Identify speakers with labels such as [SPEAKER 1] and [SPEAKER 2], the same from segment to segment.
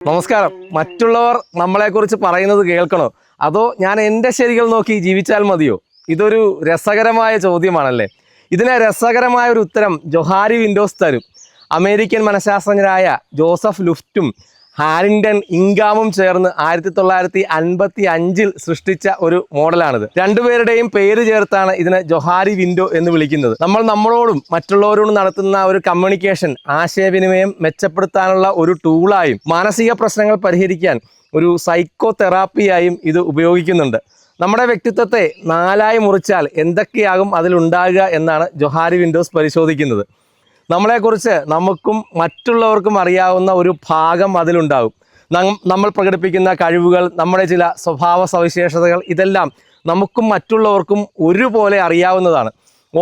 [SPEAKER 1] നമസ്കാരം. മറ്റുള്ളവർ നമ്മളെക്കുറിച്ച് പറയുന്നത് കേൾക്കണോ, അതോ ഞാൻ എൻ്റെ ശരികൾ നോക്കി ജീവിച്ചാൽ മതിയോ? ഇതൊരു രസകരമായ ചോദ്യമാണല്ലേ. ഇതിന് രസകരമായ ഒരു ഉത്തരം ജൊഹാരി വിൻഡോസ് തരും. അമേരിക്കൻ മനഃശാസ്ത്രജ്ഞരായ ജോസഫ് ലുഫ്റ്റും ഹാരിങ്ടൺ ഇംഗാമും ചേർന്ന് 1955 സൃഷ്ടിച്ച ഒരു മോഡലാണിത്. രണ്ടുപേരുടെയും പേര് ചേർത്താണ് ഇതിനെ ജൊഹാരി വിൻഡോ എന്ന് വിളിക്കുന്നത്. നമ്മളോടും മറ്റുള്ളവരോടും നടത്തുന്ന ഒരു കമ്മ്യൂണിക്കേഷൻ, ആശയവിനിമയം മെച്ചപ്പെടുത്താനുള്ള ഒരു ടൂളായും മാനസിക പ്രശ്നങ്ങൾ പരിഹരിക്കാൻ ഒരു സൈക്കോ തെറാപ്പിയായും ഇത് ഉപയോഗിക്കുന്നുണ്ട്. നമ്മുടെ വ്യക്തിത്വത്തെ 4 മുറിച്ചാൽ എന്തൊക്കെയാകും അതിലുണ്ടാകുക എന്നാണ് ജൊഹാരി വിൻഡോസ് പരിശോധിക്കുന്നത്. നമ്മളെക്കുറിച്ച് നമുക്കും മറ്റുള്ളവർക്കും അറിയാവുന്ന ഒരു ഭാഗം അതിലുണ്ടാകും. നമ്മൾ പ്രകടിപ്പിക്കുന്ന കഴിവുകൾ, നമ്മുടെ ചില സ്വഭാവ സവിശേഷതകൾ, ഇതെല്ലാം നമുക്കും മറ്റുള്ളവർക്കും ഒരുപോലെ അറിയാവുന്നതാണ്.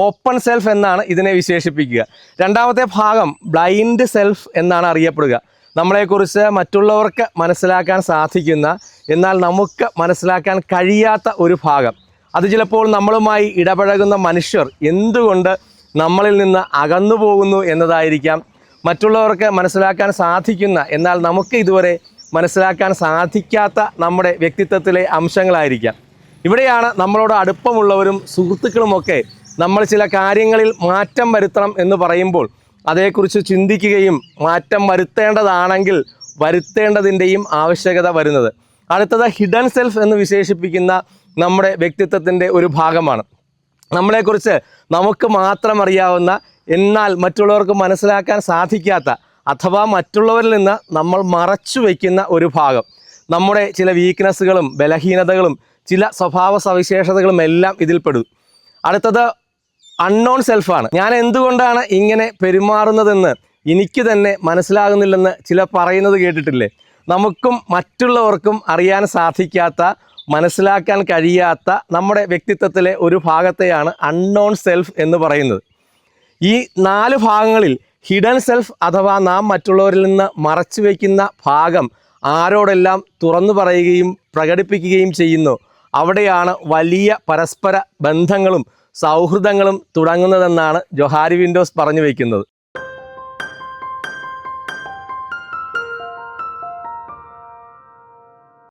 [SPEAKER 1] ഓപ്പൺ സെൽഫ് എന്നാണ് ഇതിനെ വിശേഷിപ്പിക്കുക. രണ്ടാമത്തെ ഭാഗം ബ്ലൈൻഡ് സെൽഫ് എന്നാണ് അറിയപ്പെടുക. നമ്മളെക്കുറിച്ച് മറ്റുള്ളവർക്ക് മനസ്സിലാക്കാൻ സാധിക്കുന്ന, എന്നാൽ നമുക്ക് മനസ്സിലാക്കാൻ കഴിയാത്ത ഒരു ഭാഗം. അത് ചിലപ്പോൾ നമ്മളുമായി ഇടപഴകുന്ന മനുഷ്യർ എന്തുകൊണ്ട് നമ്മളിൽ നിന്ന് അകന്നു പോകുന്നു എന്നതായിരിക്കാം. മറ്റുള്ളവർക്ക് മനസ്സിലാക്കാൻ സാധിക്കുന്ന, എന്നാൽ നമുക്ക് ഇതുവരെ മനസ്സിലാക്കാൻ സാധിക്കാത്ത നമ്മുടെ വ്യക്തിത്വത്തിലെ അംശങ്ങളായിരിക്കാം. ഇവിടെയാണ് നമ്മളോട് അടുപ്പമുള്ളവരും സുഹൃത്തുക്കളുമൊക്കെ നമ്മൾ ചില കാര്യങ്ങളിൽ മാറ്റം വരുത്തണം എന്ന് പറയുമ്പോൾ അതേക്കുറിച്ച് ചിന്തിക്കുകയും മാറ്റം വരുത്തേണ്ടതാണെങ്കിൽ വരുത്തേണ്ടതിൻ്റെയും ആവശ്യകത വരുന്നത്. അടുത്തത് ഹിഡൻ സെൽഫ് എന്ന് വിശേഷിപ്പിക്കുന്ന നമ്മുടെ വ്യക്തിത്വത്തിൻ്റെ ഒരു ഭാഗമാണ്. നമ്മളെക്കുറിച്ച് നമുക്ക് മാത്രം അറിയാവുന്ന, എന്നാൽ മറ്റുള്ളവർക്ക് മനസ്സിലാക്കാൻ സാധിക്കാത്ത, അഥവാ മറ്റുള്ളവരിൽ നിന്ന് നമ്മൾ മറച്ചു വയ്ക്കുന്ന ഒരു ഭാഗം. നമ്മുടെ ചില വീക്ക്നെസ്സുകളും ബലഹീനതകളും ചില സ്വഭാവ സവിശേഷതകളും എല്ലാം ഇതിൽപ്പെടും. അടുത്തത് അൺനോൺ സെൽഫാണ്. ഞാൻ എന്തുകൊണ്ടാണ് ഇങ്ങനെ പെരുമാറുന്നതെന്ന് എനിക്ക് തന്നെ മനസ്സിലാകുന്നില്ലെന്ന് ചിലർ പറയുന്നത് കേട്ടിട്ടില്ലേ? നമുക്കും മറ്റുള്ളവർക്കും അറിയാൻ സാധിക്കാത്ത, മനസ്സിലാക്കാൻ കഴിയാത്ത നമ്മുടെ വ്യക്തിത്വത്തിലെ ഒരു ഭാഗത്തെയാണ് അൺനോൺ സെൽഫ് എന്ന് പറയുന്നത്. ഈ 4 ഭാഗങ്ങളിൽ ഹിഡൻ സെൽഫ് അഥവാ നാം മറ്റുള്ളവരിൽ നിന്ന് മറച്ചു വയ്ക്കുന്ന ഭാഗം ആരോടെല്ലാം തുറന്നു പറയുകയും പ്രകടിപ്പിക്കുകയും ചെയ്യുന്നു, അവിടെയാണ് വലിയ പരസ്പര ബന്ധങ്ങളും സൗഹൃദങ്ങളും തുടങ്ങുന്നതെന്നാണ് ജൊഹാരി വിൻഡോസ് പറഞ്ഞു വയ്ക്കുന്നത്.